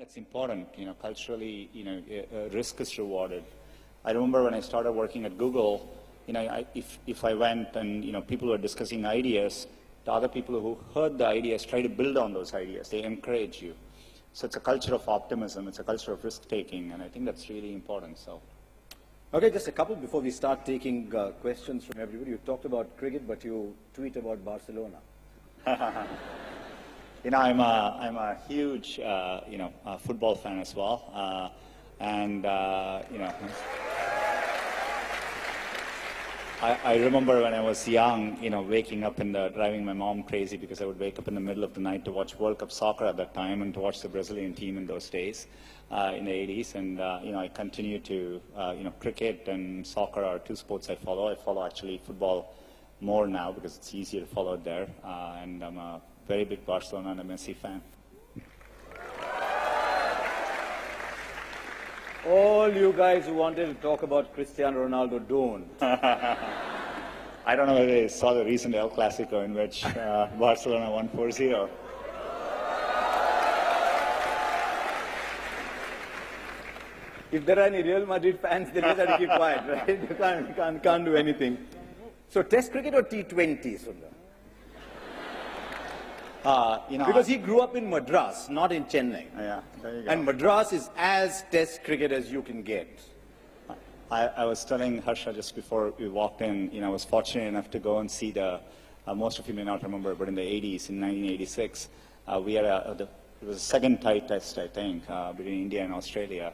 That's important, culturally, risk is rewarded. I remember when I started working at Google, if I went and, people were discussing ideas, the other people who heard the ideas try to build on those ideas. They encourage you. So it's a culture of optimism. It's a culture of risk-taking, and I think that's really important. So, okay, just a couple before we start taking questions from everybody. You talked about cricket, but you tweet about Barcelona. I'm a huge, football fan as well, I remember when I was young, waking up and driving my mom crazy because I would wake up in the middle of the night to watch World Cup soccer at that time and to watch the Brazilian team in those days, in the 80s. And, I continue to, cricket and soccer are two sports I follow. I follow actually football more now because it's easier to follow it there. And I'm a very big Barcelona and a Messi fan. All you guys who wanted to talk about Cristiano Ronaldo, don't. I don't know whether you saw the recent El Clasico in which Barcelona won 4-0. If there are any Real Madrid fans, they just have to keep quiet, right? You can't do anything. So Test cricket or T20, Sunder? Because he grew up in Madras, not in Chennai. Yeah, there you go. And Madras is as Test cricket as you can get. I was telling Harsha just before we walked in, I was fortunate enough to go and see most of you may not remember, but in the 80s, in 1986, we had it was a second tie test, I think, between India and Australia.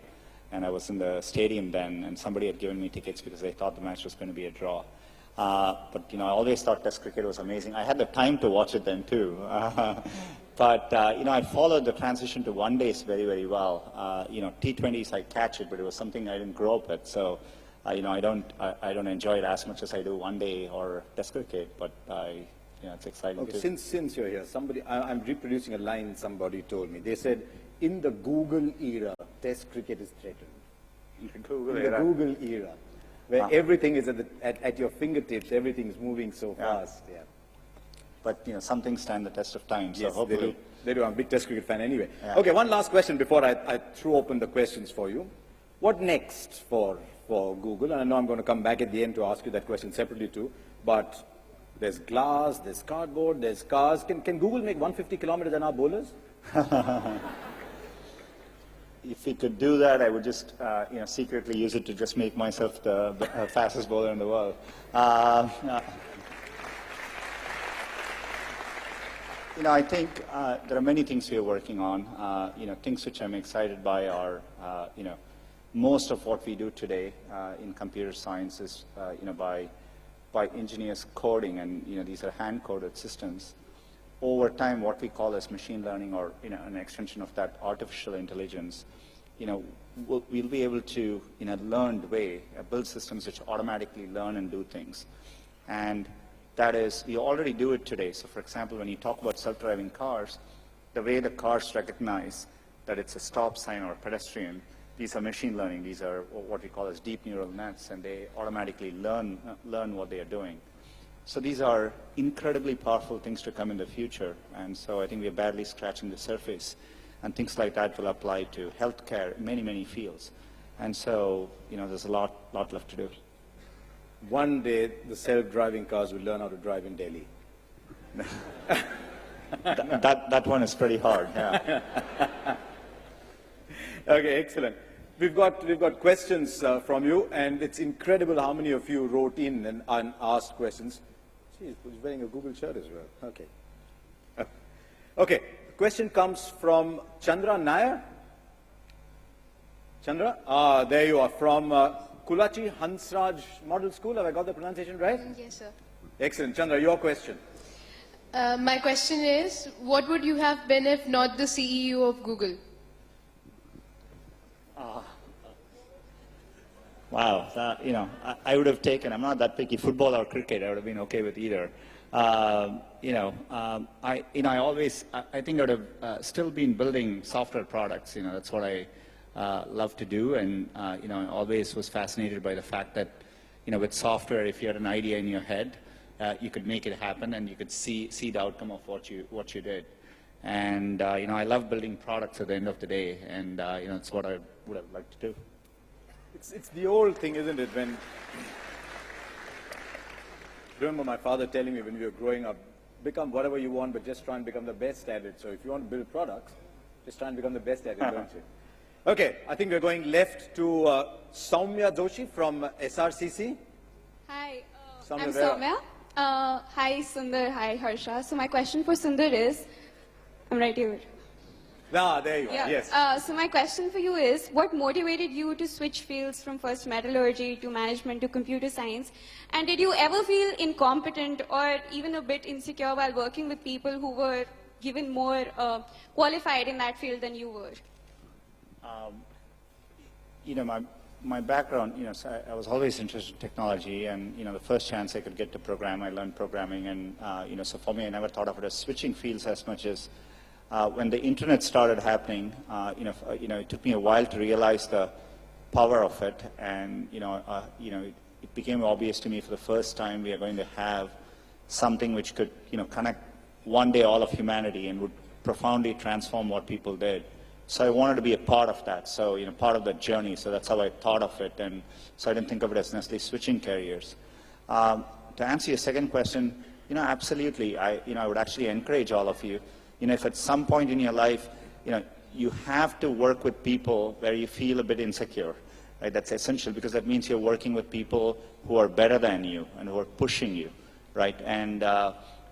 And I was in the stadium then, and somebody had given me tickets because they thought the match was going to be a draw. But I always thought Test cricket was amazing. I had the time to watch it then too. But I followed the transition to one days very, very well. T20s I catch it, but it was something I didn't grow up with. So I don't enjoy it as much as I do one day or Test cricket. But it's exciting too. Since you're here, I'm reproducing a line somebody told me. They said, in the Google era, Test cricket is threatened. In the Google era. Where everything is at your fingertips, everything is moving so fast. Yeah. But some things stand the test of time. So yes, hopefully they do. I'm a big Test cricket fan anyway. Yeah. Okay, one last question before I throw open the questions for you. What next for Google? And I know I'm going to come back at the end to ask you that question separately too. But there's glass, there's cardboard, there's cars. Can Google make 150 kilometers an hour bowlers? If we could do that, I would just, secretly use it to just make myself the fastest bowler in the world. I think there are many things we are working on. Things which I'm excited by are, most of what we do today in computer science is, by engineers coding, and these are hand-coded systems. Over time, what we call as machine learning, or an extension of that, artificial intelligence, we'll be able to, in a learned way, build systems which automatically learn and do things. And that is, we already do it today. So, for example, when you talk about self-driving cars, the way the cars recognize that it's a stop sign or a pedestrian, these are machine learning. These are what we call as deep neural nets, and they automatically learn what they are doing. So these are incredibly powerful things to come in the future, and so I think we're barely scratching the surface, and things like that will apply to healthcare, many, many fields. And so, there's a lot left to do. One day, the self-driving cars will learn how to drive in Delhi. that one is pretty hard, yeah. Okay, excellent. We've got questions from you, and it's incredible how many of you wrote in and asked questions. He's wearing a Google shirt as well. Okay. Okay. Question comes from Chandra Nair. Chandra? There you are. From Kulachi Hansraj Model School. Have I got the pronunciation right? Yes, sir. Excellent. Chandra, your question. My question is, what would you have been if not the CEO of Google? Wow, I would have taken, I'm not that picky, football or cricket, I would have been okay with either. I think I would have still been building software products, that's what I love to do, and, I always was fascinated by the fact that, with software, if you had an idea in your head, you could make it happen and you could see the outcome of what you did. And I love building products at the end of the day, and it's what I would have liked to do. It's the old thing, isn't it? When remember my father telling me when we were growing up, become whatever you want, but just try and become the best at it. So if you want to build products, just try and become the best at it, don't you? Okay, I think we're going left to Soumya Joshi from SRCC. Hi, Soumya, I'm where- Soumya. Hi, Sunder. Hi, Harsha. So my question for Sunder is, I'm right here. Ah, there you are, Yeah. yes. So my question for you is, what motivated you to switch fields from first metallurgy to management to computer science? And did you ever feel incompetent or even a bit insecure while working with people who were given more qualified in that field than you were? My background, so I was always interested in technology, and the first chance I could get to program, I learned programming, and so for me, I never thought of it as switching fields as much as when the internet started happening. It took me a while to realize the power of it, and it became obvious to me for the first time we are going to have something which could connect one day all of humanity and would profoundly transform what people did. So I wanted to be a part of that, so part of that journey. So that's how I thought of it, and so I didn't think of it as necessarily switching careers. To answer your second question, absolutely. I would actually encourage all of you. If at some point in your life, you have to work with people where you feel a bit insecure, right? That's essential, because that means you're working with people who are better than you and who are pushing you, right? And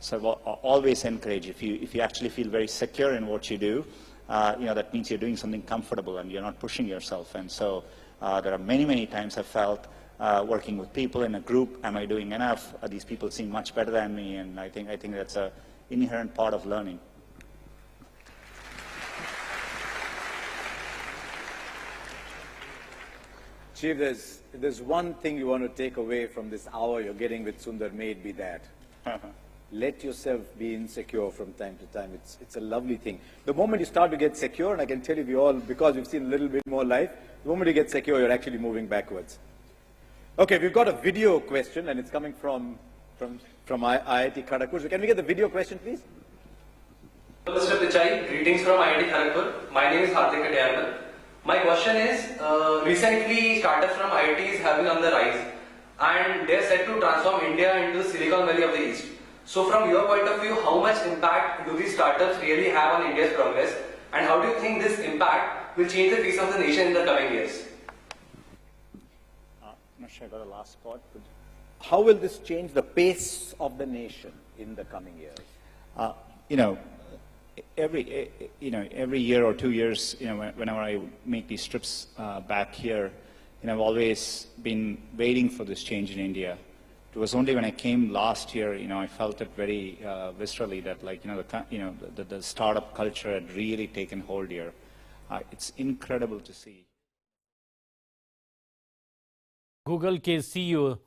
so I'll always encourage, if you actually feel very secure in what you do, that means you're doing something comfortable and you're not pushing yourself. And so there are many, many times I've felt working with people in a group, am I doing enough? These people seem much better than me, and I think that's an inherent part of learning. Chief, there's one thing you want to take away from this hour you're getting with Sunder, may it be that. Let yourself be insecure from time to time. It's a lovely thing. The moment you start to get secure, and I can tell you we all, because we've seen a little bit more life, the moment you get secure, you're actually moving backwards. Okay, we've got a video question, and it's coming from IIT Kharagpur. So can we get the video question, please? Mr. Pichai, greetings from IIT Kharagpur. My name is Dekhein. My question is, recently startups from IITs have been on the rise, and they're set to transform India into the Silicon Valley of the East. So from your point of view, how much impact do these startups really have on India's progress, and how do you think this impact will change the face of the nation in the coming years? I'm not sure I got the last part. But How will this change the pace of the nation in the coming years? Every year or 2 years, whenever I make these trips back here, I've always been waiting for this change in India. It was only when I came last year, I felt it very viscerally that, the startup culture had really taken hold here. It's incredible to see. Google के CEO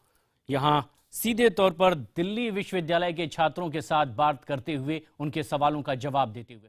यहाँ सीधे तौर पर दिल्ली विश्वविद्यालय के छात्रों के साथ बात करते हुए उनके सवालों का जवाब देते हुए